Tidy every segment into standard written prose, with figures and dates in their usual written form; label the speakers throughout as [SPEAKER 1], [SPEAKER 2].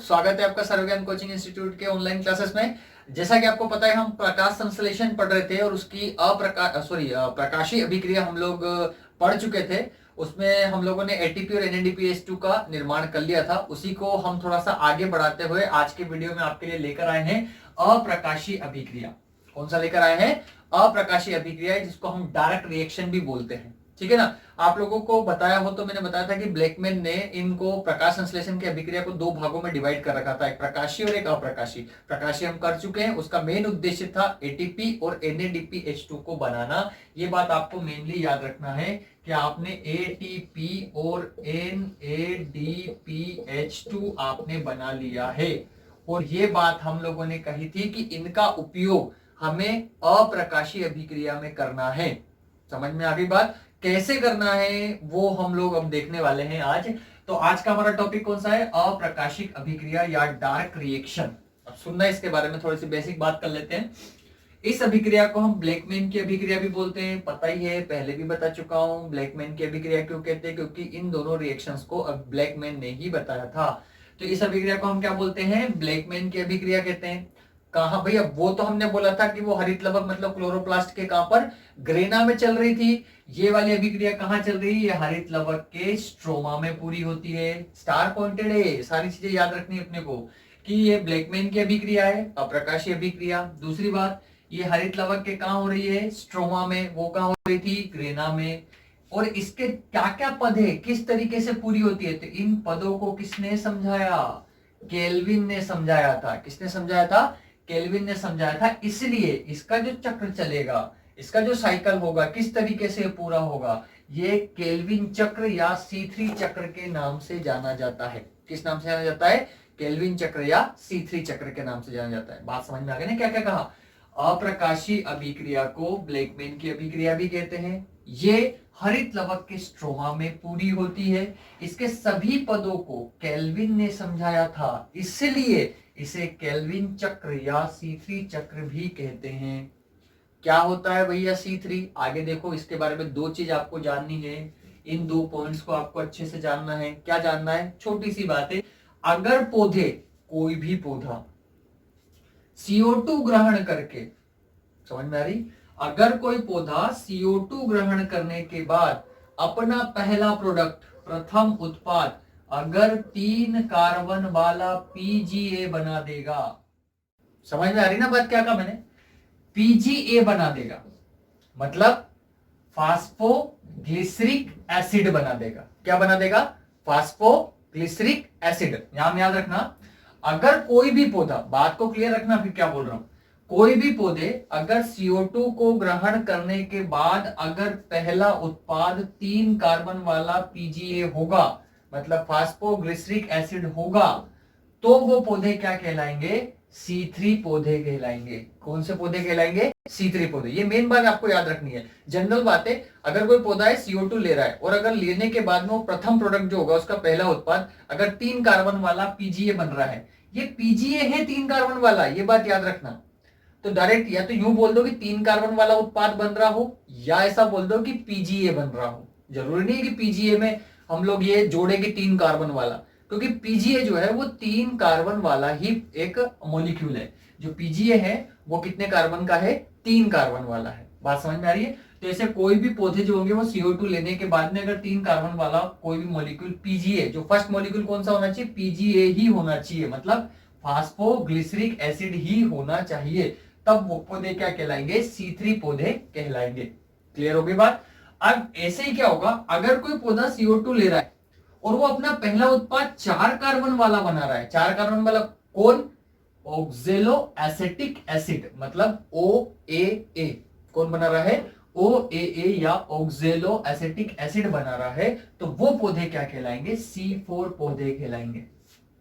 [SPEAKER 1] स्वागत है आपका सर्वज्ञान कोचिंग इंस्टीट्यूट के ऑनलाइन क्लासेस में। जैसा कि आपको पता है हम प्रकाश संश्लेषण पढ़ रहे थे और उसकी प्रकाशीय अभिक्रिया हम लोग पढ़ चुके थे। उसमें हम लोगों ने एटीपी और NADPH2 का निर्माण कर लिया था। उसी को हम थोड़ा सा आगे बढ़ाते हुए आज के वीडियो में आपके लिए लेकर आए हैं अप्रकाशीय अभिक्रिया। कौन सा लेकर आए हैं? अप्रकाशीय अभिक्रिया, जिसको हम डायरेक्ट रिएक्शन भी बोलते हैं। ठीक है ना। आप लोगों को बताया हो तो मैंने बताया था कि ब्लैकमैन ने इनको प्रकाश संश्लेषण की अभिक्रिया को दो भागों में डिवाइड कर रखा था, एक प्रकाशीय और एक अप्रकाशीय। प्रकाशीय हम कर चुके हैं। उसका मेन उद्देश्य था एटीपी और NADPH2 को बनाना। ये बात आपको मेनली याद रखना है कि आपने एटीपी और NADPH2 आपने बना लिया है। और ये बात हम लोगों ने कही थी कि इनका उपयोग हमें अप्रकाशीय अभिक्रिया में करना है। समझ में आ गई बात? कैसे करना है वो हम लोग अब देखने वाले हैं आज। तो आज का हमारा टॉपिक कौन सा है? अप्रकाशिक अभिक्रिया या डार्क रिएक्शन। अब सुनना, इसके बारे में थोड़ी सी बेसिक बात कर लेते हैं। इस अभिक्रिया को हम ब्लैकमैन की अभिक्रिया भी बोलते हैं, पता ही है, पहले भी बता चुका हूं। ब्लैकमैन की अभिक्रिया क्यों कहते हैं? क्योंकि इन दोनों रिएक्शंस को अब ब्लैकमैन ने ही बताया था। तो इस अभिक्रिया को हम क्या बोलते हैं? ब्लैकमैन की अभिक्रिया कहते हैं। कहा भैया? वो तो हमने बोला था कि वो हरित लवक मतलब क्लोरोप्लास्ट के कहां पर? ग्रेना में चल रही थी। ये वाली अभिक्रिया कहां चल रही है? ये हरित लवक के स्ट्रोमा में पूरी होती है। स्टार पॉइंटेड है, सारी चीजें याद रखनी है अपने को कि ये ब्लैकमैन की अभिक्रिया है, अप्रकाशीय अभिक्रिया। दूसरी बात, ये हरित लवक के कहां हो रही है? स्ट्रोमा में। वो कहां हो रही थी? ग्रेना में। और इसके क्या क्या पद है, किस तरीके से पूरी होती है? तो इन पदों को किसने समझाया? केल्विन ने समझाया था। किसने समझाया था? केल्विन ने समझाया था। इसलिए इसका जो चक्र चलेगा, इसका जो साइकिल होगा, किस तरीके से पूरा होगा, ये केल्विन चक्र या C3 चक्र के नाम से जाना जाता है। किस नाम से जाना जाता है? केल्विन चक्र या C3 चक्र के नाम से जाना जाता है। बात समझ में आ गई ना? क्या क्या कहा? अप्रकाशीय अभिक्रिया को ब्लैकमैन की अभिक्रिया भी कहते हैं। ये हरित लवक के स्ट्रोमा में पूरी होती है। इसके सभी पदों को केल्विन ने समझाया था, इसलिए इसे केल्विन चक्र या C3 चक्र भी कहते हैं। क्या होता है भैया C3? आगे देखो, इसके बारे में दो चीज आपको जाननी है। इन दो पॉइंट्स को आपको अच्छे से जानना है। क्या जानना है? छोटी सी बात है। अगर पौधे, कोई भी पौधा CO2 ग्रहण करके, समझ में आ रही? अगर कोई पौधा CO2 ग्रहण करने के बाद अपना पहला प्रोडक्ट, प्रथम उत्पाद, अगर 3 कार्बन वाला PGA बना देगा, समझ में आ रही ना बात? क्या कहा मैंने? PGA बना देगा मतलब फास्फोग्लिसरिक एसिड बना देगा। क्या बना देगा? Phosphoglyceric acid. नाम याद रखना। अगर कोई भी पौधा, बात को क्लियर रखना, फिर क्या बोल रहा हूं, कोई भी पौधे अगर CO2 को ग्रहण करने के बाद अगर पहला उत्पाद 3 कार्बन वाला PGA होगा, मतलब फास्फोग्लिसरिक एसिड होगा, तो वो पौधे क्या कहलाएंगे? C3 पौधे कहलाएंगे। कौन से पौधे कहलाएंगे? C3 पौधे। ये मेन बात आपको याद रखनी है। जनरल बात है, अगर कोई पौधा है CO2 ले रहा है और अगर लेने के बाद में वो प्रथम प्रोडक्ट जो होगा, उसका पहला उत्पाद अगर 3 कार्बन वाला PGA बन रहा है, ये PGA है 3 कार्बन वाला, ये बात याद रखना। तो डायरेक्ट या तो यूं बोल दो कि 3 कार्बन वाला उत्पाद बन रहा हो, या ऐसा बोल दो कि PGA बन रहा हो। जरूरी नहीं है कि PGA में हम लोग ये जोड़ेंगे 3 कार्बन वाला, क्योंकि PGA जो है वो 3 कार्बन वाला ही एक मॉलिक्यूल है। जो PGA है वो कितने कार्बन का है? 3 कार्बन वाला है। बात समझ में आ रही है? तो ऐसे कोई भी पौधे जो होंगे वो CO2 लेने के बाद में अगर 3 कार्बन वाला कोई भी मॉलिक्यूल PGA, जो फर्स्ट मॉलिक्यूल कौन सा होना चाहिए? PGA ही होना चाहिए, मतलब फास्फोग्लिसरिक एसिड ही होना चाहिए, तब वो पौधे क्या कहलाएंगे? C3 पौधे कहलाएंगे। क्लियर हो गई बात? अब ऐसे ही क्या होगा, अगर कोई पौधा CO2 ले रहा है और वो अपना पहला उत्पाद 4 कार्बन वाला बना रहा है। 4 कार्बन वाला कौन? ऑक्जेलो एसेटिक एसिड, मतलब OAA। कौन बना रहा है? OAA या ऑक्जेलो एसेटिक एसिड बना रहा है, तो वो पौधे क्या कहलाएंगे? C4 पौधे कहलाएंगे।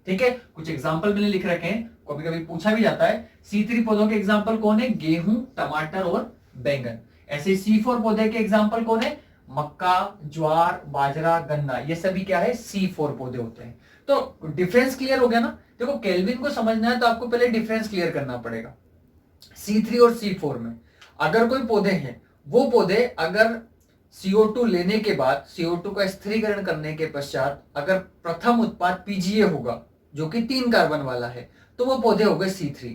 [SPEAKER 1] ठीक है। कुछ एग्जाम्पल मैंने लिख रखे हैं, कभी कभी पूछा भी जाता है। C3 पौधों के एग्जाम्पल कौन है? गेहूं, टमाटर और बैंगन। ऐसे C4 पौधे के एग्जाम्पल कौन है? मक्का, ज्वार, बाजरा, गन्ना। ये सभी क्या है? C4 पौधे होते हैं। तो डिफरेंस क्लियर हो गया ना? देखो, केल्विन को समझना है तो आपको पहले डिफरेंस क्लियर करना पड़ेगा। C3 और C4 में अगर कोई पौधे हैं, वो पौधे अगर CO2 लेने के बाद, CO2 का स्थिरीकरण करने के पश्चात अगर प्रथम उत्पाद PGA होगा, जो कि 3 कार्बन वाला है, तो वो पौधे हो गए C3।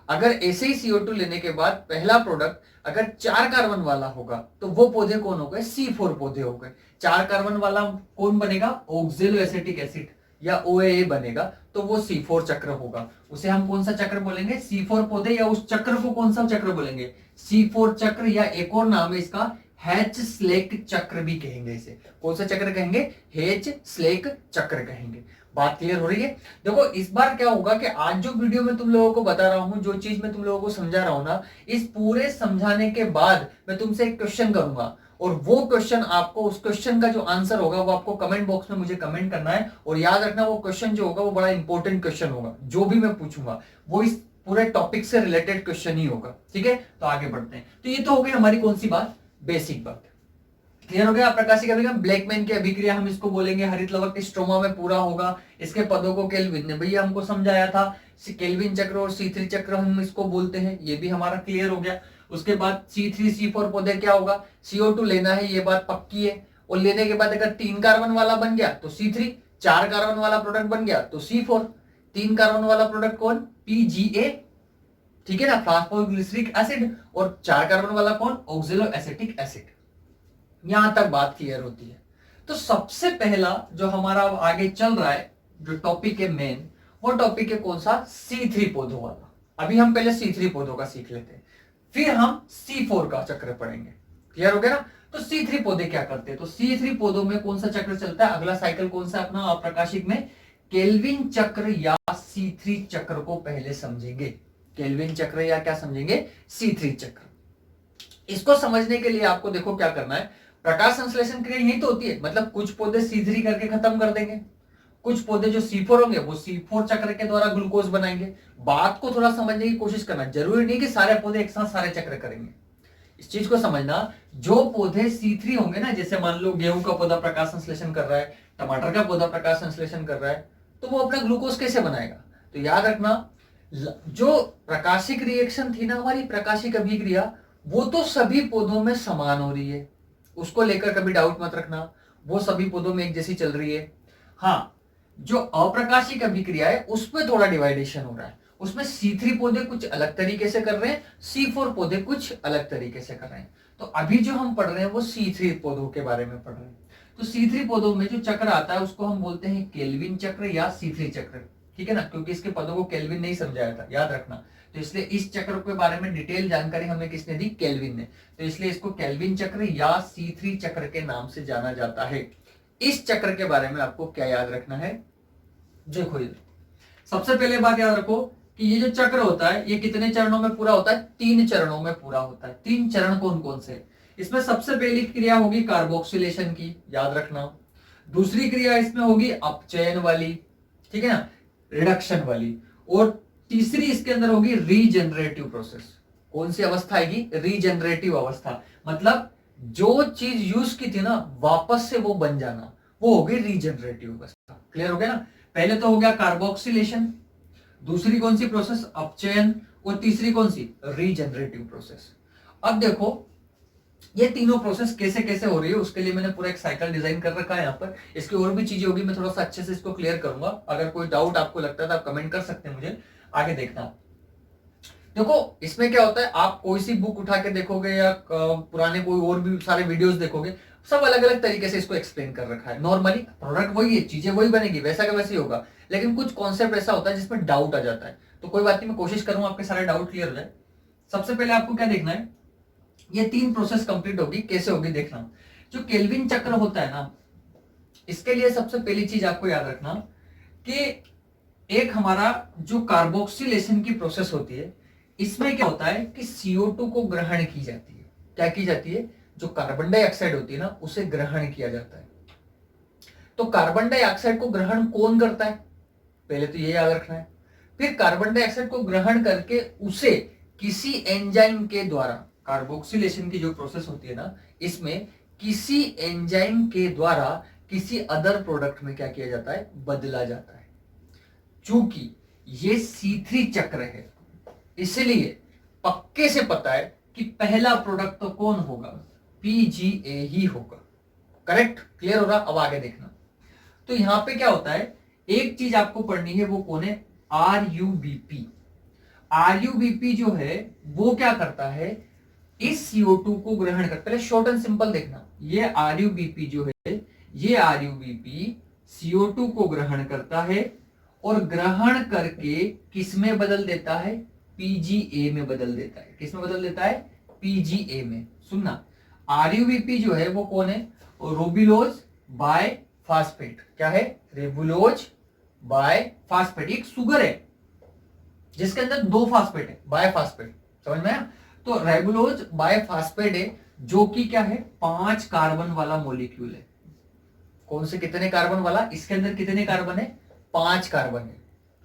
[SPEAKER 1] अगर ऐसे ही CO2 लेने के बाद पहला प्रोडक्ट अगर 4 कार्बन वाला होगा तो वो पौधे कौन हो गए? C4 पौधे हो गए। 4 कार्बन वाला कौन बनेगा? ऑक्जेलो एसिटिक एसिड या OAA बनेगा, तो वो C4 चक्र होगा। उसे हम कौन सा चक्र बोलेंगे? C4 पौधे, या उस चक्र को कौन सा चक्र बोलेंगे? C4 चक्र, या एक और नाम है इसका हैच स्लेक चक्र भी कहेंगे। इसे कौन सा चक्र कहेंगे? हैच स्लेक चक्र कहेंगे। बात क्लियर हो रही है? देखो इस बार क्या होगा कि आज जो वीडियो में तुम लोगों को बता रहा हूं, जो चीज मैं तुम लोगों को समझा रहा हूं ना, इस पूरे समझाने के बाद मैं तुमसे एक क्वेश्चन करूंगा, और वो क्वेश्चन आपको, उस क्वेश्चन का जो आंसर होगा वो आपको कमेंट बॉक्स में मुझे कमेंट करना है। और याद रखना वो क्वेश्चन जो होगा वो बड़ा इंपॉर्टेंट क्वेश्चन होगा। जो भी मैं पूछूंगा वो इस पूरे टॉपिक से रिलेटेड क्वेश्चन ही होगा। ठीक है, तो आगे बढ़ते हैं। तो ये तो हो गई हमारी कौन सी बात? बेसिक बात। क्लियर हो गया? प्रकाशिक अभिक्रिया, ब्लैकमैन की अभिक्रिया हम इसको बोलेंगे। हरित लवक स्ट्रोमा में पूरा होगा। इसके पदों को केल्विन ने भैया हमको समझाया था। केल्विन चक्र और C3 चक्र हम इसको बोलते हैं, ये भी हमारा क्लियर हो गया। उसके बाद C3 C4 पौधे क्या होगा? CO2 लेना है, ये बात पक्की है। और लेने के बाद अगर 3 कार्बन वाला बन गया तो C3, 4 कार्बन वाला प्रोडक्ट बन गया तो C4। 3 कार्बन वाला प्रोडक्ट कौन? PGA, ठीक है ना, फास्फोग्लिसरिक एसिड। और 4 कार्बन वाला कौन? ऑक्जेलो एसिटिक एसिड। यहां तक बात क्लियर होती है। तो सबसे पहला जो हमारा अब आगे चल रहा है, जो टॉपिक है मेन, वो टॉपिक है कौन सा? C3 पौधों वाला। अभी हम पहले C3 पौधों का सीख लेते हैं, फिर हम C4 का चक्र पढ़ेंगे। क्लियर हो गया ना? तो C3 पौधे क्या करते हैं? तो C3 पौधों में कौन सा चक्र चलता है? अगला साइकिल कौन सा अपना अप्रकाशिक में? केल्विन चक्र या C3 चक्र को पहले समझेंगे। केल्विन चक्र या क्या समझेंगे? C3 चक्र। इसको समझने के लिए आपको देखो क्या करना है। प्रकाश संश्लेषण क्रिया यही तो होती है। मतलब कुछ पौधे C3 करके खत्म कर देंगे, कुछ पौधे जो C4 होंगे वो C4 चक्र के द्वारा ग्लूकोज बनाएंगे। बात को थोड़ा समझने की कोशिश करना। जरूरी नहीं कि सारे पौधे एक साथ सारे चक्र करेंगे। इस चीज को समझना, जो पौधे C3 होंगे ना, जैसे मान लो गेहूं का पौधा प्रकाश संश्लेषण कर रहा है, टमाटर का पौधा प्रकाश संश्लेषण कर रहा है, तो वो अपना ग्लूकोज कैसे बनाएगा? तो याद रखना, जो प्रकाशिक रिएक्शन थी ना हमारी, प्रकाशिक अभिक्रिया, वो तो सभी पौधों में समान हो रही है। उसको लेकर कभी डाउट मत रखना, वो सभी पौधों में एक जैसी चल रही है। हाँ, जो अप्रकाशिक अभिक्रिया है उसमें थोड़ा डिवाइडेशन हो रहा है। उसमें C3 पौधे कुछ अलग तरीके से कर रहे हैं, C4 पौधे कुछ अलग तरीके से कर रहे हैं। तो अभी जो हम पढ़ रहे हैं वो C3 पौधों के बारे में पढ़ रहे हैं। तो C3 पौधों में जो चक्र आता है उसको हम बोलते हैं केल्विन चक्र या C3 चक्र। ठीक है ना, क्योंकि इसके पदों को केल्विन नहीं समझाया था, याद रखना। तो इसलिए इस चक्र के बारे में डिटेल जानकारी हमें किसने दी? केल्विन ने। तो इसलिए इसको केल्विन चक्र या C3 चक्र के नाम से जाना जाता है। इस चक्र के बारे में आपको क्या याद रखना है? देखो, ये सबसे पहले बात याद रखो कि ये जो चक्र होता है ये कितने चरणों में पूरा होता है? 3 चरणों में पूरा होता है। 3 चरण कौन कौन से? इसमें सबसे पहली क्रिया होगी कार्बोक्सिलेशन की, याद रखना। दूसरी क्रिया इसमें होगी अपचयन वाली, ठीक है ना, रिडक्शन वाली। और तीसरी इसके अंदर होगी रीजनरेटिव प्रोसेस। कौन सी अवस्था आएगी? रीजनरेटिव अवस्था। मतलब जो चीज यूज की थी ना, वापस से वो बन जाना, वो होगी रीजनरेटिव अवस्था। क्लियर हो गया ना? पहले तो हो गया कार्बोक्सिलेशन, दूसरी कौन सी प्रोसेस? अपचयन, और तीसरी कौन सी? Regenerative process. अब देखो ये तीनों प्रोसेस कैसे कैसे हो रही है, उसके लिए मैंने पूरा एक साइकिल डिजाइन कर रखा है यहाँ पर। इसकी और भी चीजें होगी, मैं थोड़ा सा अच्छे से इसको क्लियर करूंगा। अगर कोई डाउट आपको लगता है तो आप कमेंट कर सकते हैं मुझे, आगे देखना। देखो इसमें क्या होता है, आप कोई सी बुक उठा के देखोगे या पुराने कोई और भी सारे वीडियोस देखोगे, सब अलग अलग तरीके से इसको एक्सप्लेन कर रखा है। नॉर्मली प्रोडक्ट वही है, चीजें वही बनेगी, वैसा का वैसे ही होगा, लेकिन कुछ कॉन्सेप्ट ऐसा होता है जिसमें डाउट आ जाता है। तो कोई बात नहीं, मैं कोशिश करूंगा आपके सारे डाउट क्लियर हो जाए। सबसे पहले आपको क्या देखना है, ये 3 प्रोसेस कंप्लीट होगी, कैसे होगी देखना। जो केल्विन चक्र होता है ना, इसके लिए सबसे पहली चीज आपको याद रखना कि एक हमारा जो कार्बोक्सिलेशन की प्रोसेस होती है, इसमें क्या होता है कि CO2 को ग्रहण की जाती है। क्या की जाती है? जो कार्बन डाइऑक्साइड होती है ना, उसे ग्रहण किया जाता है। तो कार्बन डाइऑक्साइड को ग्रहण कौन करता है? पहले तो ये याद रखना है। फिर कार्बन डाइऑक्साइड को ग्रहण करके उसे किसी एंजाइम के द्वारा, कार्बोक्सिलेशन की जो प्रोसेस होती है ना, इसमें किसी एंजाइम के द्वारा किसी अदर प्रोडक्ट में क्या किया जाता है? बदला जाता है। चूंकि ये C3 चक्र है, इसलिए पक्के से पता है कि पहला प्रोडक्ट तो कौन होगा? PGA ही होगा। करेक्ट? क्लियर हो रहा? अब आगे देखना। तो यहां पे क्या होता है, एक चीज आपको पढ़नी है, वो कौन है? आरयूबीपी। आरयूबीपी जो है वो क्या करता है, इस CO2 को ग्रहण कर, पहले शॉर्ट एंड सिंपल देखना, ये आरयूबीपी जो है, ये आरयूबीपी CO2 को ग्रहण करता है और ग्रहण करके किस में बदल देता है? PGA में बदल देता है। किस में बदल देता है? PGA में। सुनना, आरयूबीपी जो है वो कौन है? रूबिलोज बाय फास्फेट। क्या है? रेबुलोज बाय फास्फेट। एक शुगर है जिसके अंदर 2 फास्फेट है, बाय फास्फेट। समझ में आया? तो रेबुलोज बाय फास्फेट है, जो कि क्या है? 5 कार्बन वाला मॉलिक्यूल है। कौन से कितने कार्बन वाला? इसके अंदर कितने कार्बन है? 5 कार्बन है।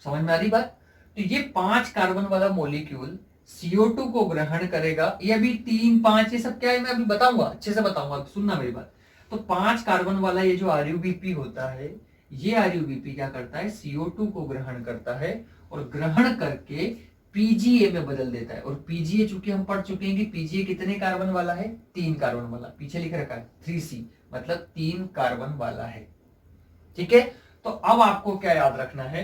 [SPEAKER 1] समझ में आ रही बात? तो ये 5 कार्बन वाला मॉलिक्यूल CO2 को ग्रहण करेगा। ये अभी 3, 5 ये सब क्या है मैं अभी बताऊंगा, अच्छे से बताऊंगा, सुनना मेरी बात। तो 5 कार्बन वाला ये जो आरयूबीपी होता है, ये आरयूबीपी क्या करता है? CO2 को ग्रहण करता है और ग्रहण करके PGA में बदल देता है। और PGA चूंकि हम पढ़ चुके हैं कि PGA कितने कार्बन वाला है? 3 कार्बन वाला। पीछे लिख रखा है 3C, मतलब 3 कार्बन वाला है। ठीक है, तो अब आपको क्या याद रखना है?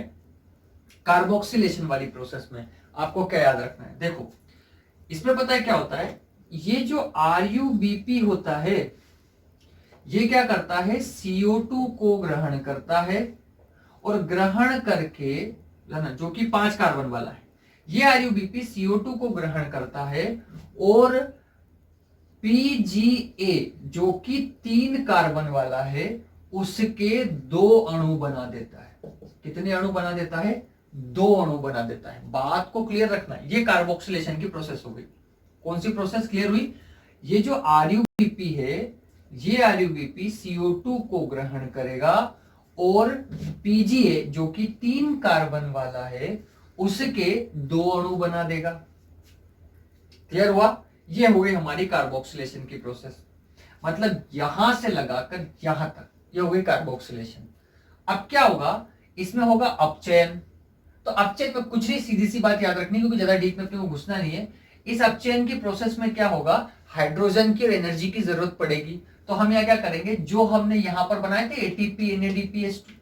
[SPEAKER 1] कार्बोक्सिलेशन वाली प्रोसेस में आपको क्या याद रखना है? देखो, इसमें पता है क्या होता है? ये जो आरयूबीपी होता है, ये क्या करता है? CO2 को ग्रहण करता है और ग्रहण करके, जो कि 5 कार्बन वाला है, ये आरयूबीपी CO2 को ग्रहण करता है और PGA जो कि 3 कार्बन वाला है, उसके 2 अणु बना देता है। कितने अणु बना देता है? 2 अणु बना देता है। बात को क्लियर रखना है, ये कार्बोक्सिलेशन की प्रोसेस हो गई। कौन सी प्रोसेस क्लियर हुई? ये जो आरयूबीपी है, ये आरयूबीपी CO2 को ग्रहण करेगा और PGA जो कि 3 कार्बन वाला है, उसके 2 अणु बना देगा। क्लियर हुआ? ये हो गई हमारी कार्बोक्सिलेशन की प्रोसेस। मतलब यहां से लगाकर यहां तक ये हो गई कार्बोक्सिलेशन। अब क्या होगा? इसमें होगा अपचयन। तो अपचयन में कुछ नहीं, सीधी सी बात याद रखनी, क्योंकि ज्यादा डीप में अपने को घुसना नहीं है। इस अपचयन की प्रोसेस में क्या होगा? हाइड्रोजन की एनर्जी की जरूरत पड़ेगी। तो हम यहाँ क्या करेंगे? जो हमने यहां पर बनाए थे ATP NADPH2,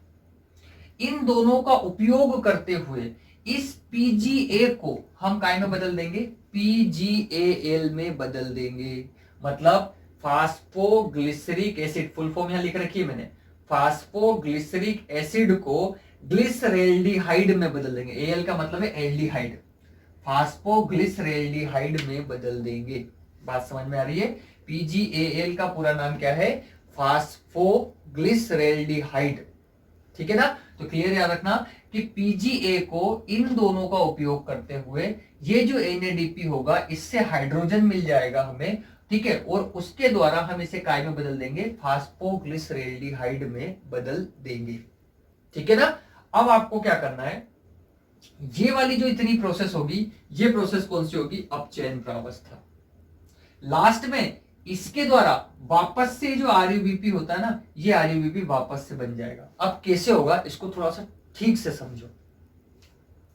[SPEAKER 1] इन दोनों का उपयोग करते हुए इस PGA को हम काय में बदल देंगे? PGAL में बदल देंगे। मतलब फास्फोग्लिसरिक एसिड, फुल फॉर्म यहां लिख रखी है मैंने, फास्फोग्लिसरिक एसिड को ग्लिसरेल्डिहाइड में बदल देंगे। AL का मतलब है एल्डिहाइड, फास्फोग्लिसरेल्डिहाइड में बदल देंगे। बात समझ में आ रही है? PGAL का पूरा नाम क्या है? फास्फोग्लिसरेल्डिहाइड। ठीक है ना? तो क्लियर याद रखना कि PGA को इन दोनों का उपयोग करते हुए ये जो NADP होगा, इससे हाइड्रोजन मिल जाएगा हमें। ठीक है, और उसके द्वारा हम इसे काय में बदल देंगे? फास्फोग्लिसरेल्डिहाइड में बदल देंगे। ठीक है ना? अब आपको क्या करना है? ये वाली जो इतनी प्रोसेस होगी, ये प्रोसेस कौन सी होगी? अपचयन प्रावस्था। लास्ट में इसके द्वारा वापस से जो आरयूबीपी होता है ना, ये आरयूबीपी वापस से बन जाएगा। अब कैसे होगा इसको थोड़ा सा ठीक से समझो।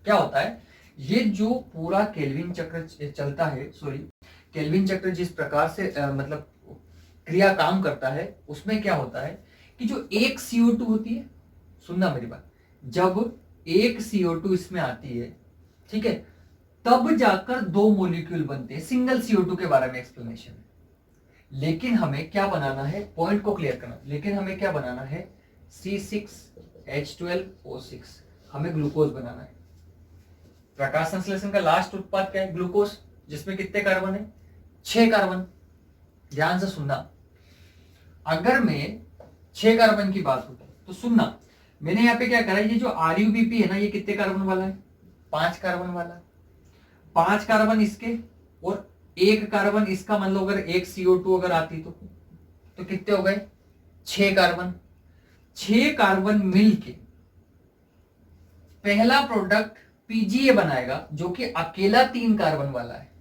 [SPEAKER 1] क्या होता है? ये जो पूरा केल्विन चक्र चलता है, केल्विन चक्र जिस प्रकार से मतलब क्रिया काम करता है, उसमें क्या होता है कि जो एक CO2 होती है, सुनना मेरी बात, जब एक CO2 इसमें आती है, ठीक है, तब जाकर 2 मॉलिक्यूल बनते हैं। सिंगल CO2 के बारे में एक्सप्लेनेशन है। लेकिन हमें क्या बनाना है? पॉइंट को क्लियर करना। लेकिन हमें क्या बनाना है? C6H12O6, हमें ग्लूकोज बनाना है। प्रकाश संश्लेषण का लास्ट उत्पाद क्या है? ग्लूकोज, जिसमें कितने कार्बन है? 6 कार्बन। ध्यान से सुनना, अगर मैं 6 कार्बन की बात होगी तो सुनना, मैंने यहां पे क्या करा, ये जो आरयूबीपी है ना, ये कितने कार्बन वाला है? 5 कार्बन वाला। 5 कार्बन इसके और 1 कार्बन इसका, मान लो अगर एक CO2 अगर आती तो कितने हो गए? 6 कार्बन। 6 कार्बन मिलके पहला प्रोडक्ट PGA बनाएगा, जो कि अकेला 3 कार्बन वाला है।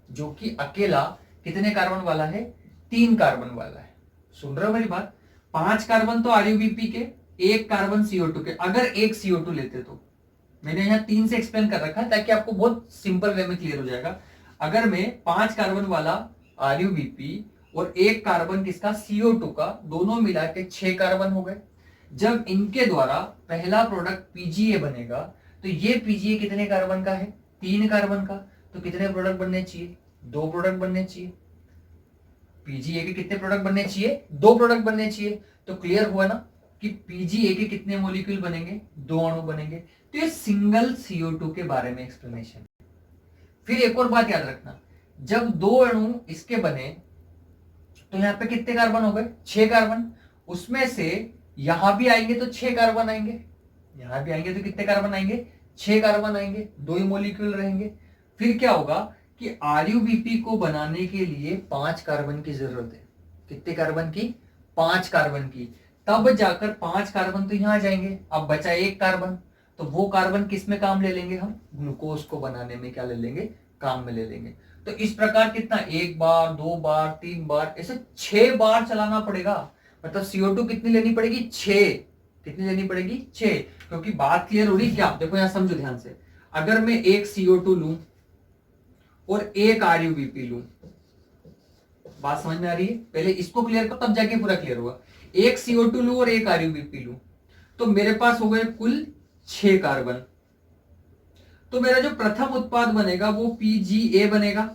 [SPEAKER 1] जो कि अकेला कितने कार्बन वाला है? 3 कार्बन वाला है। सुन रहे हो मेरी बात? 5 कार्बन तो आरयूबीपी के, 1 कार्बन CO2 के। अगर एक CO2 लेते तो, मैंने यहां 3 से एक्सप्लेन कर रखा है ताकि आपको बहुत सिंपल वे में क्लियर हो जाएगा। अगर मैं 5 कार्बन वाला आरयूबीपी और 1 कार्बन किसका? CO2 का, दोनों मिला के 6 कार्बन हो गए। जब इनके द्वारा पहला प्रोडक्ट पीजीए बनेगा तो ये पीजीए कितने कार्बन का है, 3 कार्बन का। तो कितने प्रोडक्ट बनने चाहिए, 2 प्रोडक्ट बनने चाहिए। पीजीए के कितने प्रोडक्ट बनने चाहिए, 2 प्रोडक्ट बनने चाहिए। तो क्लियर हुआ ना कि पीजीए के कितने मॉलिक्यूल बनेंगे, 2 अणु बनेंगे। तो ये सिंगल CO2 के बारे में एक्सप्लेनेशन। फिर एक और बात याद रखना, जब 2 अणु इसके बने तो यहाँ पे कितने कार्बन हो गए, 6 कार्बन। उसमें से यहां भी आएंगे तो 6 कार्बन आएंगे, यहां भी आएंगे तो कितने कार्बन आएंगे, 6 कार्बन आएंगे, 2 ही मॉलिक्यूल रहेंगे। फिर क्या होगा कि आरयूबीपी को बनाने के लिए 5 कार्बन की जरूरत है। कितने कार्बन की, 5 कार्बन की। तब जाकर 5 कार्बन तो यहां आ जाएंगे। अब बचा 1 कार्बन, तो वो कार्बन किस में काम ले लेंगे हम, ग्लूकोज को बनाने में क्या ले लेंगे, काम में ले लेंगे। तो इस प्रकार कितना, 1 बार, 2 बार, 3 बार, ऐसे 6 बार चलाना पड़ेगा। मतलब CO2 कितनी लेनी पड़ेगी, 6। कितनी लेनी पड़ेगी, 6। क्योंकि बात क्लियर हो रही क्या, देखो यहां समझो ध्यान से। अगर मैं एक CO2 लूं और एक आरयूबीपी लूं, बात समझ में आ रही है, पहले इसको क्लियर करो तब जाके पूरा क्लियर होगा। एक CO2 लूं और एक आरयूबीपी लूं तो मेरे पास हो गए कुल 6 कार्बन। तो मेरा जो प्रथम उत्पाद बनेगा वो PGA बनेगा,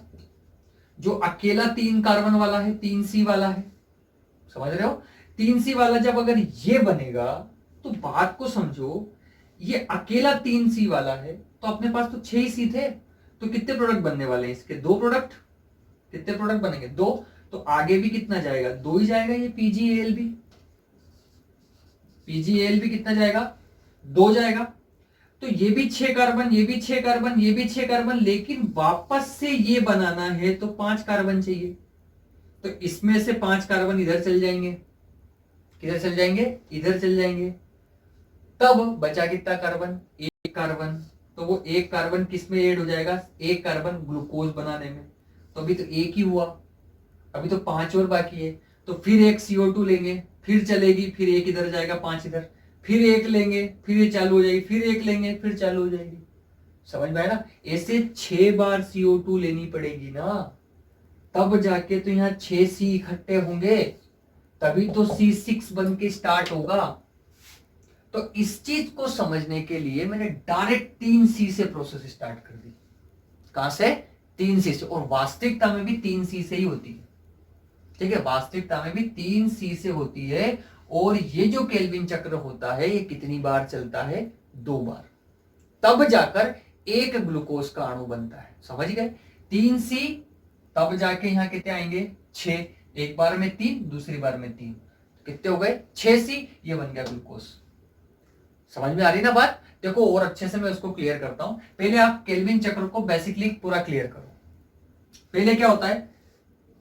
[SPEAKER 1] जो अकेला 3 कार्बन वाला है, 3C वाला है। समझ रहे हो, 3C वाला जब अगर ये बनेगा तो बात को समझो, ये अकेला 3C वाला है तो अपने पास तो 6 ही C थे। तो कितने प्रोडक्ट बनने वाले हैं इसके, 2 प्रोडक्ट। कितने प्रोडक्ट बनेंगे, 2। तो आगे भी कितना जाएगा, 2 ही जाएगा। ये PGAL भी कितना जाएगा, 2 जाएगा। तो ये भी 6 कार्बन, ये भी 6 कार्बन, ये भी 6 कार्बन, लेकिन वापस से ये बनाना है तो 5 कार्बन चाहिए। तो इसमें से 5 कार्बन इधर चल जाएंगे, किधर चल जाएंगे, इधर चल जाएंगे। तब बचा कितना कार्बन, 1 कार्बन। तो वो 1 कार्बन किस में ऐड हो जाएगा, 1 कार्बन ग्लूकोज बनाने में। तो अभी तो 1 ही हुआ, अभी तो 5 और बाकी है। तो फिर एक CO2 लेंगे, फिर चलेगी, फिर 1 इधर जाएगा, 5 इधर, फिर 1 लेंगे, फिर ये चालू हो जाएगी, फिर 1 लेंगे, फिर चालू हो जाएगी। समझ में आया ना, ऐसे 6 बार CO2 लेनी पड़ेगी ना, तब जाके तो यहाँ 6 C इकट्ठे होंगे, तभी तो C6 बन के स्टार्ट होगा। तो इस चीज को समझने के लिए मैंने डायरेक्ट 3C से प्रोसेस स्टार्ट कर दी। कहां से, 3C से। और वास्तविकता में भी 3C से ही होती है, ठीक है, वास्तविकता में भी 3C से होती है। और ये जो केल्विन चक्र होता है ये कितनी बार चलता है, 2 बार। तब जाकर एक ग्लूकोज का अणु बनता है। समझ गए, 3C, तब जाके यहां कितने आएंगे, 6। एक बार में 3, दूसरी बार में 3, कितने हो गए, 6C, ये बन गया ग्लूकोज। समझ में आ रही ना बात। देखो और अच्छे से मैं उसको क्लियर करता हूं। पहले आप केल्विन चक्र को बेसिकली पूरा क्लियर करो। पहले क्या होता है,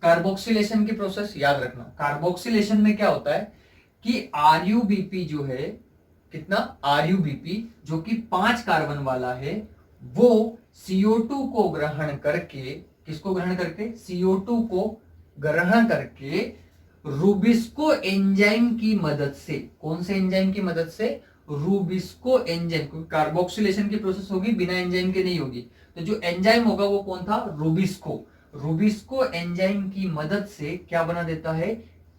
[SPEAKER 1] कार्बोक्सिलेशन की प्रोसेस याद रखना। कार्बोक्सिलेशन में क्या होता है कि आरयूबीपी जो है, कितना, आरयूबीपी जो कि 5 कार्बन वाला है, वो CO2 को ग्रहण करके, किसको ग्रहण करके, CO2 को ग्रहण करके रूबिस्को एंजाइम की मदद से, कौन से एंजाइम की मदद से, रूबिस्को एंजाइम, क्योंकि कार्बोक्सिलेशन की प्रोसेस होगी बिना एंजाइम के नहीं होगी। तो जो एंजाइम होगा वो कौन था, रूबिस्को। रूबिस्को एंजाइम की मदद से क्या बना देता है,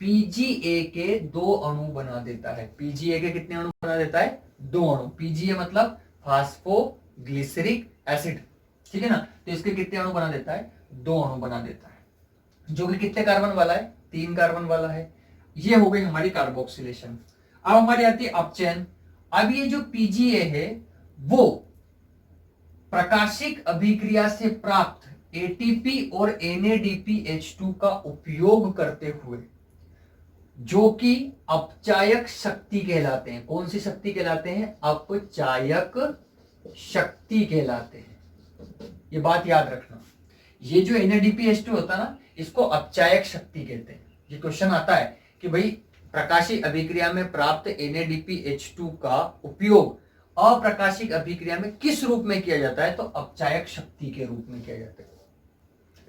[SPEAKER 1] PGA के 2 अणु बना देता है। PGA के कितने अणु बना देता है, 2 अणु। PGA मतलब फास्फोग्लिसरिक एसिड, ठीक है ना। तो इसके कितने अणु बना देता है, 2 अणु बना देता है, जो कि कितने कार्बन वाला है, 3 कार्बन वाला है। ये हो गई हमारी कार्बोक्सिलेशन। अब हमारी आती है अपचयन। अब ये जो PGA है वो प्रकाशिक अभिक्रिया से प्राप्त ATP और NADPH2 का उपयोग करते हुए, जो कि अपचायक शक्ति कहलाते हैं। कौन सी शक्ति कहलाते हैं, अपचायक शक्ति कहलाते हैं। ये बात याद रखना, ये जो NADPH2 होता है ना, इसको अपचायक शक्ति कहते हैं। ये क्वेश्चन आता है कि भाई प्रकाशिक अभिक्रिया में प्राप्त NADPH2 का उपयोग अप्रकाशिक अभिक्रिया में किस रूप में किया जाता है, तो अपचायक शक्ति के रूप में किया जाता है।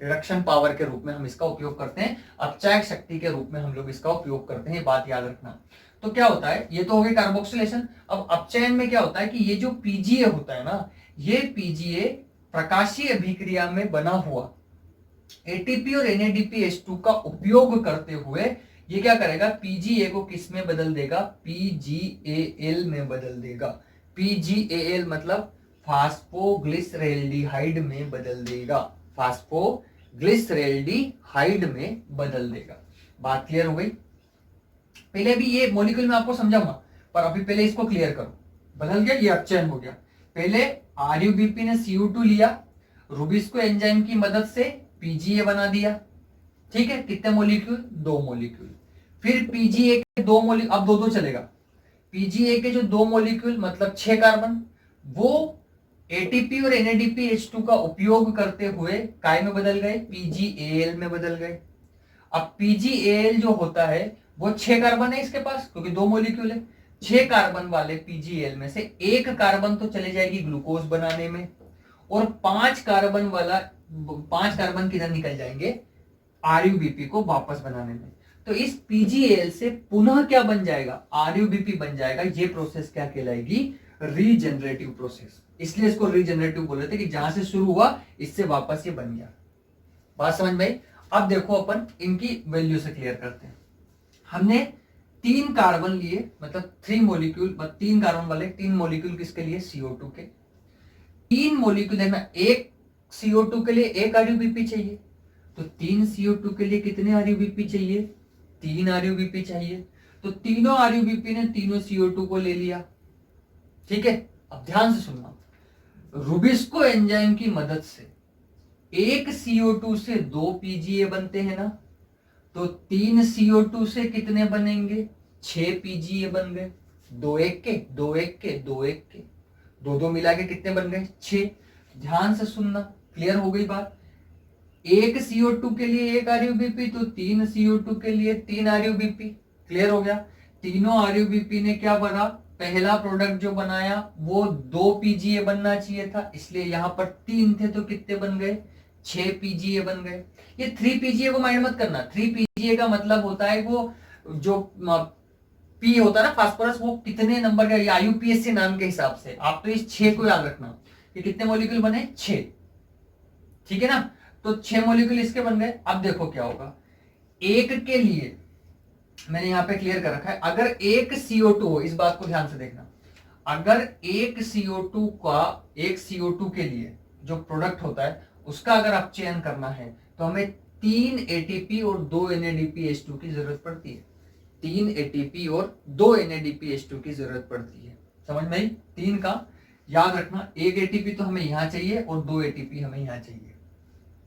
[SPEAKER 1] रिडक्शन पावर के रूप में हम इसका उपयोग करते हैं, अपचायक शक्ति के रूप में हम लोग इसका उपयोग करते हैं। बात याद रखना। तो क्या होता है, ये तो हो गई कार्बोक्सिलेशन। अब अपचयन में क्या होता है कि ये जो PGA होता है ना, ये PGA प्रकाशीय अभिक्रिया में बना हुआ ATP और NADPH2 का उपयोग करते हुए ये क्या करेगा, पीजीए को किस में बदल देगा, पीजीएएल में बदल देगा। पीजीएएल मतलब फास्फोग्लिसरेल्डिहाइड में बदल देगा, फास्फोग्लिसरेल्डिहाइड में बदल देगा। बात क्लियर हो गई। पहले भी ये मॉलिक्यूल मैं आपको समझाऊंगा, पर अभी पहले इसको क्लियर करो। बदल गया, ये अपचयन हो गया। पहले आरयूबीपी ने CO2 लिया, रुबिस्को एंजाइम की मदद से पीजीए बना दिया, ठीक है। कितने मॉलिक्यूल, 2 मॉलिक्यूल। फिर पीजीए के 2 मॉलिक्यूल, अब 2-2 चलेगा। पीजीए के जो 2 मॉलिक्यूल मतलब 6 कार्बन, वो एटीपी और NADPH2 का उपयोग करते हुए काय में बदल गए, PgAl में बदल गए। अब PgAl जो होता है वो 6 कार्बन है इसके पास, क्योंकि 2 मॉलिक्यूल है। 6 कार्बन वाले PgAl में से 1 कार्बन तो चले जाएगी ग्लूकोज बनाने में, और 5 कार्बन किधर निकल जाएंगे, आरयूबीपी को वापस बनाने में। तो इस पीजीएल से पुनः क्या बन जाएगा, आरयूबीपी बन जाएगा। ये प्रोसेस क्या कहलाएगी, रीजनरेटिव प्रोसेस। इसलिए इसको रीजनरेटिव बोल रहे थे कि जहां से शुरू हुआ इससे वापस ये बन गया। बात समझ में आई। अब देखो अपन इनकी वैल्यू से क्लियर करते हैं। हमने 3 कार्बन लिए, मतलब 3 मॉलिक्यूल, 3 कार्बन वाले 3 मॉलिक्यूल किसके लिए, CO2 के। 3 मॉलिक्यूल देखना, एक CO2 के लिए 1 आरयूबीपी चाहिए, तो 3 CO2 के लिए कितने आरयूबीपी चाहिए, 3 आरयूबीपी चाहिए। तो तीनों आरयूबीपी ने तीनों CO2 को ले लिया, ठीक है। अब ध्यान से सुनना, रुबिस्को एंजाइम की मदद से एक CO2 से 2 पीजीए बनते हैं ना, तो 3 CO2 से कितने बनेंगे, 6 पीजीए बन गए। 2-1 के 2-1 के 2-1 के 2-2 मिला के कितने बन गए, 6। ध्यान से सुनना, क्लियर हो गई बात। एक CO2 के लिए 1 आरयूबीपी, तो 3 CO2 के लिए 3 आरयूबीपी। क्लियर हो गया। तीनों आरयूबीपी ने क्या बना, पहला प्रोडक्ट जो बनाया वो 2 पीजीए बनना चाहिए था, इसलिए यहां पर 3 थे तो कितने बन गए, 6 पीजीए बन गए। ये 3 पीजीए को माइंड मत करना, 3 पीजीए का मतलब होता है वो जो पी होता है ना फास्फोरस, वो कितने नंबर का, IUPAC नाम के हिसाब से। आप तो इस 6 को याद रखना कि कितने मॉलिक्यूल बने, 6, ठीक है ना। तो 6 मॉलिक्यूल इसके बन गए। अब देखो क्या होगा, एक के लिए मैंने यहां पे क्लियर कर रखा है, अगर एक CO2 हो, इस बात को ध्यान से देखना, अगर एक CO2 के लिए जो प्रोडक्ट होता है उसका अगर आप चयन करना है तो हमें 3 ATP और 2 NADPH2 की जरूरत पड़ती है। 3 ATP और 2 NADPH2 की जरूरत पड़ती है। समझ में आई, 3 का याद रखना, 1 ATP तो हमें यहां चाहिए और 2 ATP हमें यहां चाहिए।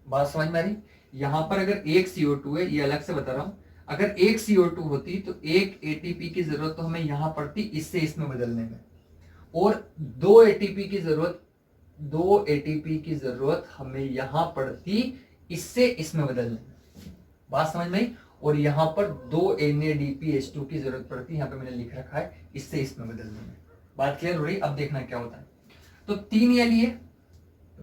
[SPEAKER 1] बात समझ में आ रही। यहां पर अगर 1 CO2 है, ये अलग से बता रहा हूं, अगर 1 CO2 होती तो 1 ATP की जरूरत तो हमें यहां पड़ती इससे इसमें बदलने में, और 2 ATP की जरूरत हमें यहां पड़ती इससे इसमें बदलने में। बात समझ में आई। और यहां पर 2 NADPH2 की जरूरत पड़ती है, यहां पे मैंने लिख रखा है, इससे इसमें बदलने में। बात क्लियर हो रही। अब देखना क्या होता है। तो 3 ये लिए,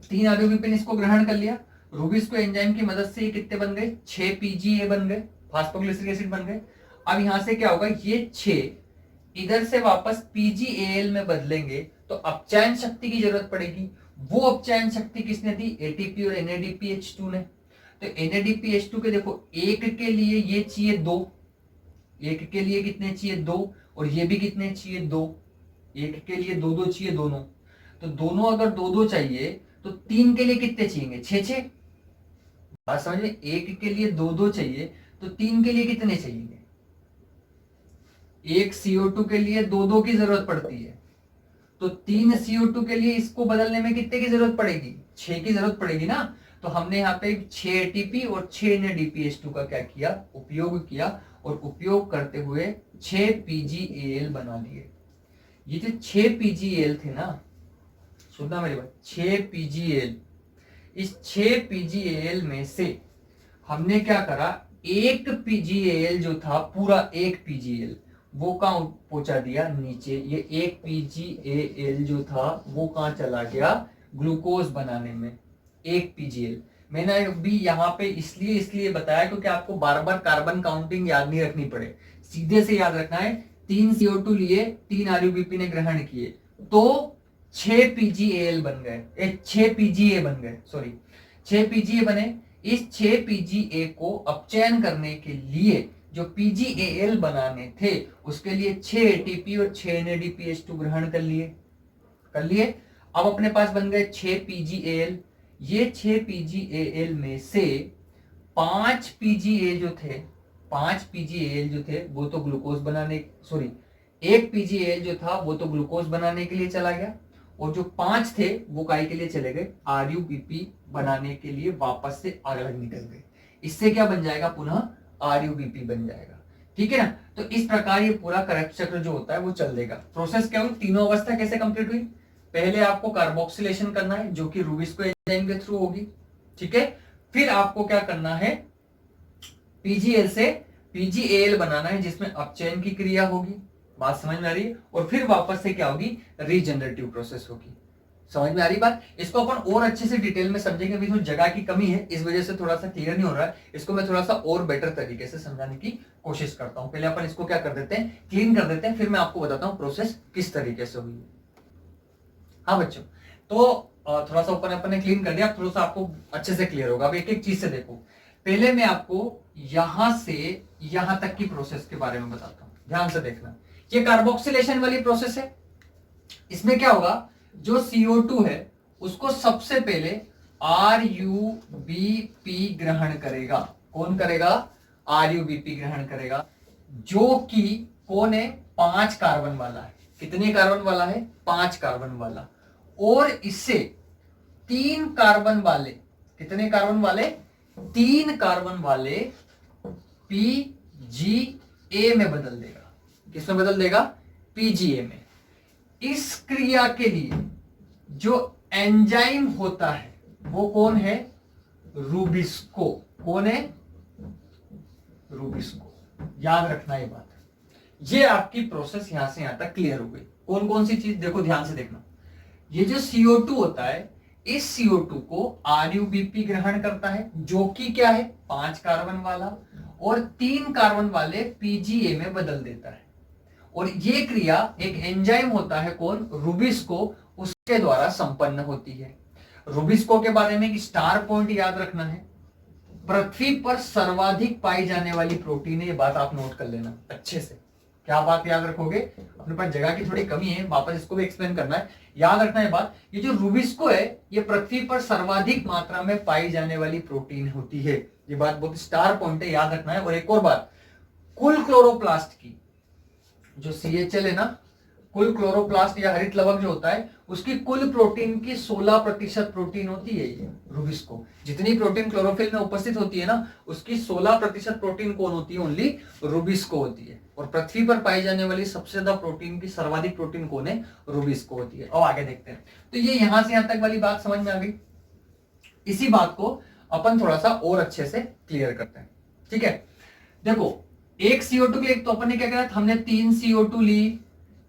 [SPEAKER 1] 3 आरयूबीपी ने इसको ग्रहण कर लिया, रुबिस्को एंजाइम की मदद से ये कितने बन गए, 6 पीजीए बन गए, फास्फोग्लिसरिक एसिड बन गए। अब यहां से क्या होगा, ये 6 इधर से वापस PgAl में बदलेंगे तो अपचयन शक्ति की जरूरत पड़ेगी। वो अपचयन शक्ति किसने दी, ATP और NADPH2 ने। तो NADPH2 के देखो, एक के लिए ये चाहिए 2, एक के लिए कितने चाहिए 2, और ये भी कितने चाहिए 2, एक के लिए 2-2 चाहिए दोनों। तो दोनों अगर 2-2 चाहिए तो 3 के लिए कितने चाहिए, 6-6। बात समझ में, एक के लिए 2-2 चाहिए तो 3 के लिए कितने चाहिए, एक CO2 के लिए 2-2 की जरूरत पड़ती है, तो 3 CO2 के लिए इसको बदलने में कितने की जरूरत पड़ेगी, 6 की जरूरत पड़ेगी ना। तो हमने यहाँ पे 6 ATP और 6 NADPH2 का क्या किया, उपयोग किया, और उपयोग करते हुए 6 PgAl बना लिए। ये जो 6 PgAl थे ना, सुनना मेरी बात, 6 PgAl, इस 6 PgAl में से हमने क्या करा, एक PgAl जो था, पूरा एक PgAl वो कहां पहुंचा दिया, नीचे। ये एक PgAl जो था वो कहां चला गया, ग्लूकोज बनाने में, एक PgAl। मैंने अभी यहाँ पे इसलिए बताया क्योंकि आपको बार बार कार्बन काउंटिंग याद नहीं रखनी पड़े, सीधे से याद रखना है। 3 CO2 लिए, 3 आरयूबीपी ने ग्रहण किए, तो 6 PgAl बन गए, 6 PGA बन गए, सॉरी 6 PGA बने। इस 6 PGA को अपचयन करने के लिए जो PgAl बनाने थे उसके लिए 6 ATP और 6 NADPH2 ग्रहण कर लिए। अब अपने पास बन गए 6 PgAl। ये 6 PgAl में से 5 PgAl जो थे वो तो ग्लूकोज बनाने, सॉरी, एक PgAl जो था वो तो ग्लूकोज बनाने के लिए चला गया, और जो 5 थे वो काई के लिए चले गए, RUBP बनाने के लिए वापस से अलग निकल गए। इससे क्या बन जाएगा, पुनः RUBP बन जाएगा। ठीक है ना। तो इस प्रकार ये पूरा करेक्ट चक्र जो होता है वो चल देगा। प्रोसेस क्या हुई, तीनों अवस्था कैसे कंप्लीट हुई, पहले आपको कार्बोक्सिलेशन करना है जो कि रूबिस्को एंजाइम के थ्रू होगी। ठीक है, फिर आपको क्या करना है, PgAl से PgAl बनाना है जिसमें अपचयन की क्रिया होगी। बात समझ में आ रही है। और फिर वापस से क्या होगी, रीजनरेटिव प्रोसेस होगी। समझ में आ रही बात। इसको अपन और अच्छे से डिटेल में समझेंगे। अभी तो जगह की कमी है, इस वजह से थोड़ा सा क्लियर नहीं हो रहा है। इसको मैं थोड़ा सा और बेटर तरीके से समझाने की कोशिश करता हूं। पहले अपन इसको क्या कर देते हैं, क्लीन कर देते हैं, फिर मैं आपको बताता हूं प्रोसेस किस तरीके से हुई है। हाँ बच्चों, तो थोड़ा सा अपन ने क्लीन कर दिया, थोड़ा सा आपको अच्छे से क्लियर होगा। अब एक एक चीज से देखो। पहले मैं आपको यहां से यहां तक की प्रोसेस के बारे में बताता हूं, ध्यान से देखना। ये कार्बोक्सिलेशन वाली प्रोसेस है। इसमें क्या होगा, जो CO2 है उसको सबसे पहले RUBP ग्रहण करेगा। कौन करेगा, RUBP ग्रहण करेगा, जो कि कौन है, 5 कार्बन वाला है। कितने कार्बन वाला है, 5 कार्बन वाला। और इससे 3 कार्बन वाले, कितने कार्बन वाले, 3 कार्बन वाले PgA में बदल देगा। किसमें बदल देगा, PgA में। इस क्रिया के लिए जो एंजाइम होता है वो कौन है, रूबिस्को। कौन है, रूबिस्को। याद रखना ये बात। ये आपकी प्रोसेस यहां से यहां तक क्लियर हो गई। कौन कौन सी चीज, देखो ध्यान से देखना। ये जो CO2 होता है, इस CO2 को RUBP ग्रहण करता है जो कि क्या है, 5 कार्बन वाला, और 3 कार्बन वाले PgA में बदल देता है। और ये क्रिया एक एंजाइम होता है कौन, रूबिस्को, उसके द्वारा संपन्न होती है। रूबिस्को के बारे में एक स्टार पॉइंट याद रखना है, पृथ्वी पर सर्वाधिक पाई जाने वाली प्रोटीन है। ये बात आप नोट कर लेना अच्छे से। क्या बात याद रखोगे, अपने पास जगह की थोड़ी कमी है, वापस इसको भी एक्सप्लेन करना है। याद रखना है बात, ये जो रूबिस्को है ये पृथ्वी पर सर्वाधिक मात्रा में पाई जाने वाली प्रोटीन होती है। ये बात बहुत स्टार पॉइंट है, याद रखना है। और एक और बात, कुल क्लोरोप्लास्ट की जो CHL है ना, कुल क्लोरोप्लास्ट या हरित लवक जो होता है उसकी कुल प्रोटीन की 16% प्रोटीन होती है ये रूबिस्को। जितनी प्रोटीन क्लोरोफिल में उपस्थित होती है ना, उसकी 16% प्रोटीन कौन होती है, ओनली रूबिस्को होती है। और पृथ्वी पर पाई जाने वाली सबसे ज्यादा प्रोटीन की सर्वाधिक प्रोटीन कौन है, रूबिस्को होती है। और आगे देखते हैं। तो ये यहां से यहां तक वाली बात समझ में आ गई। इसी बात को अपन थोड़ा सा और अच्छे से क्लियर करते हैं। ठीक है, देखो एक CO2 के लिए तो अपन ने क्या किया, हमने 3 CO2 ली,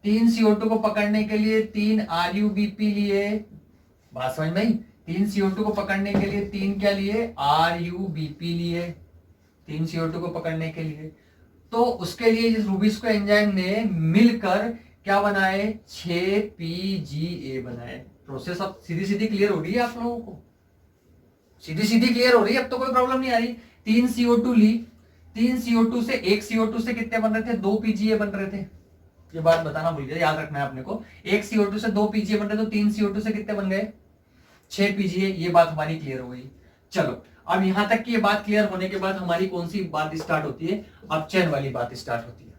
[SPEAKER 1] 3 CO2 को पकड़ने के लिए 3 RUBP लिए। बात समझ में आई, 3 CO2 को पकड़ने के लिए 3 क्या लिए, RUBP लिए, 3 CO2 को पकड़ने के लिए। तो उसके लिए इस रूबिस्को एंजाइम ने मिलकर क्या बनाए, 6 PgA बनाए। प्रोसेस अब सीधी सीधी क्लियर हो रही है आप लोगों को, सीधी सीधी क्लियर हो रही है, अब तो कोई प्रॉब्लम नहीं आ रही। 3 CO2 ली, 3 CO2 से, एक CO2 से कितने बन रहे थे, 2 PgA बन रहे थे। ये बात बताना भूल गया, याद रखना है अपने को। एक CO2 से 2 PgA बन रहे, तो 3 CO2 से कितने बन गए, 6 PgA। ये बात हमारी क्लियर हो गई। चलो अब यहां तक की ये बात क्लियर होने के बाद हमारी कौन सी बात स्टार्ट होती है, अपचयन वाली बात स्टार्ट होती है।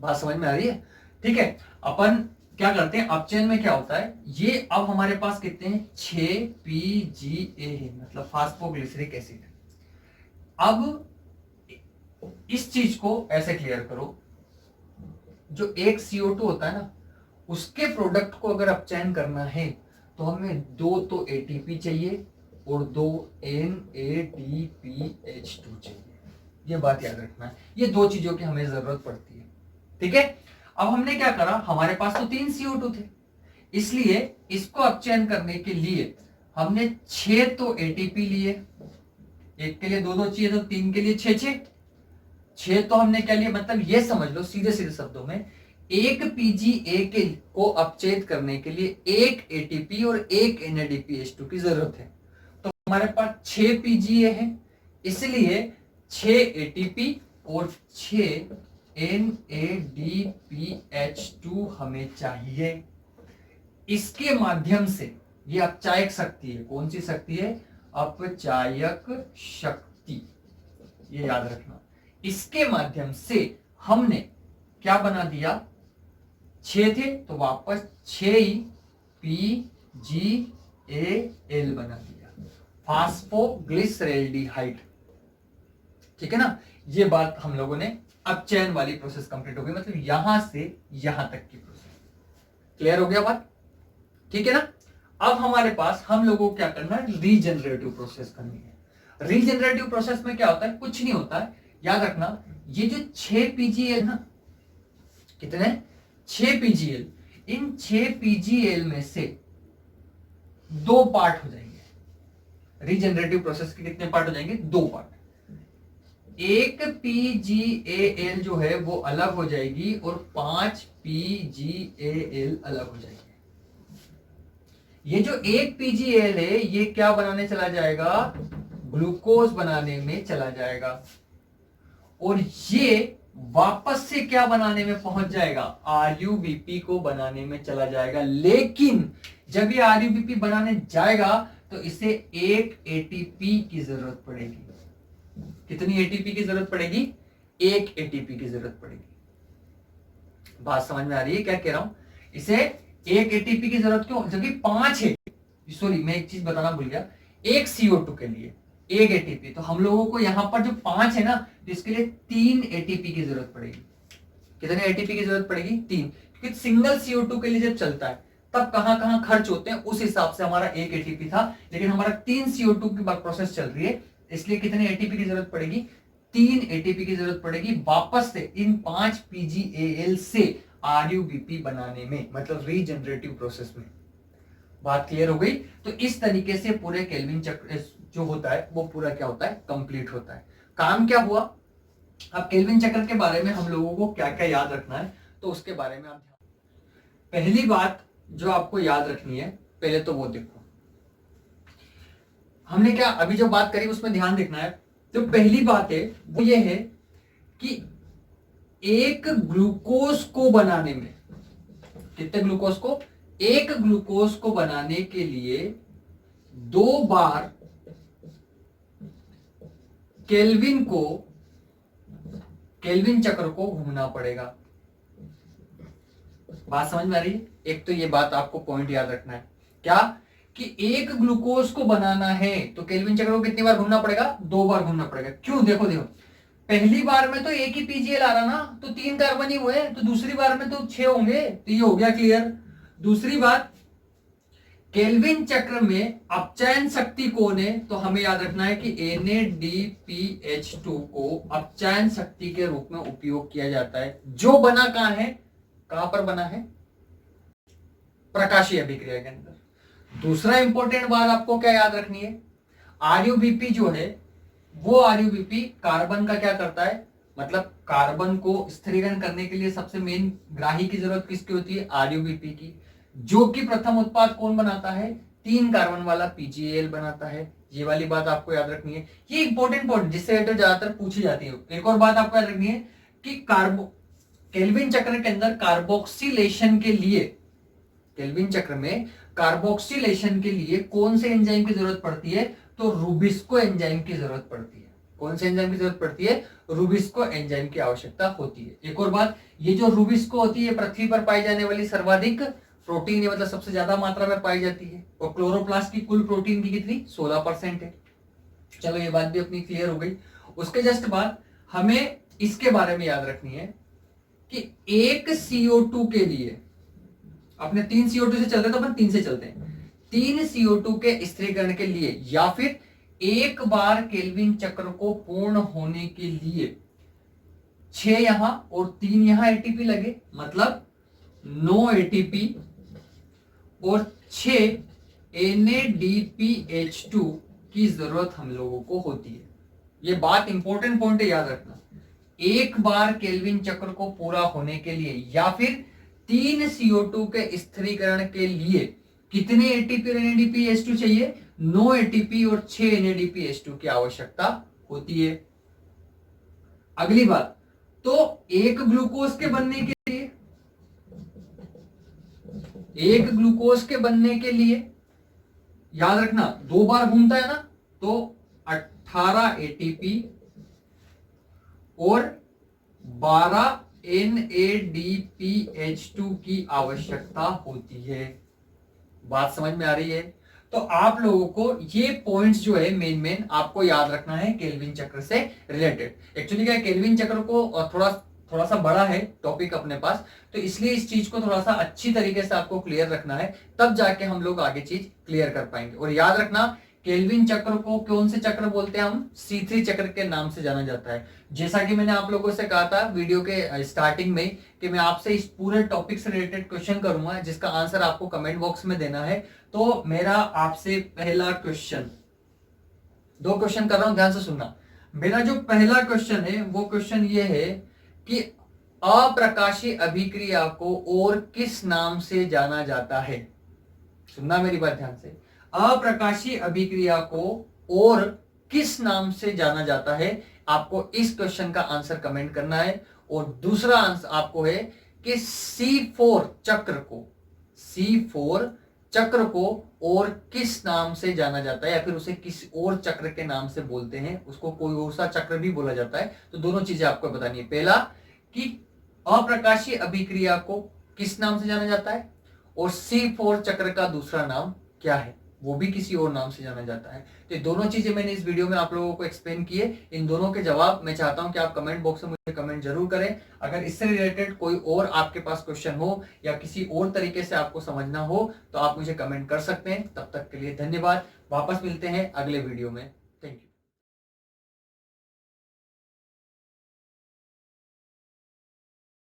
[SPEAKER 1] बात समझ में आ रही है। ठीक है, अपन क्या करते हैं, अपचयन में क्या होता है, ये अब हमारे पास कितने हैं, 6 PgA है, मतलब फास्फोग्लिसरिक एसिड। अब इस चीज को ऐसे क्लियर करो, जो एक CO2 होता है ना, उसके प्रोडक्ट को अगर अपचयन करना है तो हमें 2 तो ATP चाहिए और 2 NADPH2 चाहिए। ये बात याद रखना है, ये 2 चीजों की हमें जरूरत पड़ती है। ठीक है, अब हमने क्या करा, हमारे पास तो 3 CO2 थे, इसलिए इसको अपचयन करने के लिए हमने 6 तो ATP लिए। एक के लिए 2 चाहिए तो 3 के लिए 6 तो हमने क्या लिया, मतलब ये समझ लो सीधे सीधे शब्दों में, एक PgA के को अपचयित करने के लिए 1 ATP और 1 NADPH2 की जरूरत है। तो हमारे पास 6 PgA है, इसलिए 6 ATP और 6 NADPH2 हमें चाहिए। इसके माध्यम से ये अपचायक शक्ति है। कौन सी शक्ति है? अपचायक शक्ति, ये याद रखना। इसके माध्यम से हमने क्या बना दिया? 6 थे तो वापस 6 PGAL बना दिया, फास्फोग्लिसरेल्डिहाइड। ठीक है ना? ये बात हम लोगों ने अपचयन वाली प्रोसेस कंप्लीट हो गई, मतलब यहां से यहां तक की प्रोसेस। क्लियर हो गया बात? ठीक है ना? अब हमारे पास हम लोगों को क्या करना है? रीजनरेटिव प्रोसेस करनी है। रीजनरेटिव प्रोसेस में क्या होता है? कुछ नहीं होता है, याद रखना। ये जो 6 PGL ना, कितने? 6 PGL, इन 6 PGL में से 2 पार्ट हो जाएंगे। रीजनरेटिव प्रोसेस के कितने पार्ट हो जाएंगे? 2 पार्ट। एक PGAL जो है वो अलग हो जाएगी और 5 PGAL अलग हो जाएगी। ये जो एक PGAL है ये क्या बनाने चला जाएगा? ग्लूकोज बनाने में चला जाएगा, और ये वापस से क्या बनाने में पहुंच जाएगा? RUBP को बनाने में चला जाएगा। लेकिन जब ये RUBP बनाने जाएगा तो इसे एक ATP की जरूरत पड़ेगी। कितनी ATP की जरूरत पड़ेगी? एक ATP की जरूरत पड़ेगी। बात समझ में आ रही है क्या कह रहा हूं? इसे एक ATP की जरूरत क्यों, जबकि 5 है। सॉरी, मैं एक चीज बताना भूल गया। एक CO2 के लिए एक ATP, तो हम लोगों को यहां पर जो 5 है ना, तो इसके लिए 3 ATP की जरूरत पड़ेगी। कितने ATP की जरूरत पड़ेगी? 3, क्योंकि सिंगल CO2 के लिए जब चलता है तब कहां कहां खर्च होते हैं, उस हिसाब से हमारा एक ATP था। लेकिन हमारा 3 CO2 की प्रोसेस चल रही है, इसलिए कितने ATP की जरूरत पड़ेगी? 3 ATP की जरूरत पड़ेगी वापस से इन 5 PGAL से RUBP बनाने में, मतलब रीजनरेटिव प्रोसेस में। बात क्लियर हो गई? तो इस तरीके से पूरे केल्विन चक्र जो होता है वो पूरा क्या होता है? कंप्लीट होता है। काम क्या हुआ? अब केल्विन चक्र के बारे में हम लोगों को क्या क्या याद रखना है, तो उसके बारे में आप पहली बात जो आपको याद रखनी है, पहले तो वो देखो, हमने क्या अभी जो बात करी उसमें ध्यान देखना है। तो पहली बात है वो ये है कि एक ग्लूकोज को बनाने में, कितने ग्लूकोज को? एक ग्लूकोज को बनाने के लिए 2 बार केल्विन चक्र को घूमना पड़ेगा। बात समझ में आ रही है? एक तो ये बात आपको पॉइंट याद रखना है, क्या कि एक ग्लूकोज को बनाना है तो केल्विन चक्र को कितनी बार घूमना पड़ेगा? 2 बार घूमना पड़ेगा। क्यों? देखो पहली बार में तो एक ही PGL आ रहा ना, तो 3 कार्बन ही हुए, तो दूसरी बार में तो 6 होंगे, तो ये हो गया क्लियर। दूसरी बात, केल्विन चक्र में अपचयन शक्ति कौन है? तो हमें याद रखना है कि NADPH2 को अपचयन शक्ति के रूप में उपयोग किया जाता है, जो बना कहां है? कहां पर बना है? प्रकाशीय अभिक्रिया के अंदर। दूसरा इंपॉर्टेंट बात आपको क्या याद रखनी है? RUBP जो है वो RUBP कार्बन का क्या करता है? मतलब कार्बन को स्थिरीकरण करने के लिए सबसे मेन ग्राही की जरूरत किसकी होती है? RUBP की, जो कि प्रथम उत्पाद कौन बनाता है? 3 कार्बन वाला PGAL बनाता है। ये वाली बात आपको याद रखनी है, ये इंपॉर्टेंट पॉइंट जिससे रिलेटेड ज्यादातर पूछी जाती है। एक और बात आपको याद रखनी है कि केल्विन चक्र के अंदर कार्बोक्सिलेशन के लिए, केल्विन चक्र में कार्बोक्सिलेशन के लिए कौन से एंजाइम की जरूरत पड़ती है? तो रूबिस्को एंजाइम की जरूरत पड़ती है। कौन से एंजाइम की जरूरत पड़ती है? रूबिस्को एंजाइम की आवश्यकता होती है। एक और बात, ये जो रूबिस्को होती है पृथ्वी पर पाई जाने वाली सर्वाधिक प्रोटीन है, मतलब सबसे ज्यादा मात्रा में पाई जाती है, और क्लोरोप्लास्ट की कुल प्रोटीन की कितनी? 16% है। चलो ये बात भी अपनी क्लियर हो गई। उसके जस्ट बाद हमें इसके बारे में याद रखनी है कि एक CO2 के लिए, अपने 3 CO2 से चलते तो अपन 3 से चलते हैं, 3 CO2 के स्थिरीकरण के लिए या फिर एक बार केल्विन चक्र को पूर्ण होने के लिए 6 यहां और 3 यहां ATP लगे, मतलब 9 ATP और 6 NADPH2 की जरूरत हम लोगों को होती है। ये बात इंपॉर्टेंट पॉइंट है, याद रखना। एक बार केल्विन चक्र को पूरा होने के लिए या फिर 3 CO2 के स्थिरीकरण के लिए कितने ATP और NADPH2 चाहिए? 9 ATP और 6 NADPH2 की आवश्यकता होती है। अगली बात, तो एक ग्लूकोज के बनने के लिए, एक ग्लूकोज के बनने के लिए याद रखना 2 बार घूमता है ना, तो 18 एटीपी और 12 NADPH2 की आवश्यकता होती है। बात समझ में आ रही है? तो आप लोगों को ये पॉइंट्स जो है मेन आपको याद रखना है केल्विन चक्र से रिलेटेड। एक्चुअली क्या, केल्विन चक्र को थोड़ा सा बड़ा है टॉपिक अपने पास, तो इसलिए इस चीज को थोड़ा सा अच्छी तरीके से आपको क्लियर रखना है, तब जाके हम लोग आगे चीज क्लियर कर पाएंगे। और याद रखना, केल्विन चक्र को कौन से चक्र बोलते हैं हम? C3 चक्र के नाम से जाना जाता है। जैसा कि मैंने आप लोगों से कहा था वीडियो के स्टार्टिंग में कि मैं आपसे इस पूरे टॉपिक से रिलेटेड क्वेश्चन करूंगा जिसका आंसर आपको कमेंट बॉक्स में देना है। तो मेरा आपसे पहला क्वेश्चन, 2 क्वेश्चन कर रहा हूं, ध्यान से सुनना। मेरा जो पहला क्वेश्चन है वो क्वेश्चन ये है कि अप्रकाशीय अभिक्रिया को और किस नाम से जाना जाता है? सुनना मेरी बात ध्यान से। अप्रकाशीय अभिक्रिया को और किस नाम से जाना जाता है? आपको इस क्वेश्चन का आंसर कमेंट करना है। और दूसरा आंसर आपको है कि C4 चक्र को और किस नाम से जाना जाता है, या फिर उसे किस और चक्र के नाम से बोलते हैं, उसको कोई और सा चक्र भी बोला जाता है। तो दोनों चीजें आपको बतानी है। पहला कि अप्रकाशीय अभिक्रिया को किस नाम से जाना जाता है, और C4 चक्र का दूसरा नाम क्या है, वो भी किसी और नाम से जाना जाता है। तो ये दोनों चीजें मैंने इस वीडियो में आप लोगों को एक्सप्लेन किए। इन दोनों के जवाब मैं चाहता हूं कि आप कमेंट बॉक्स में मुझे कमेंट जरूर करें। अगर इससे रिलेटेड कोई और आपके पास क्वेश्चन हो या किसी और तरीके से आपको समझना हो तो आप मुझे कमेंट कर सकते हैं। तब तक के लिए धन्यवाद। वापस मिलते हैं अगले वीडियो में।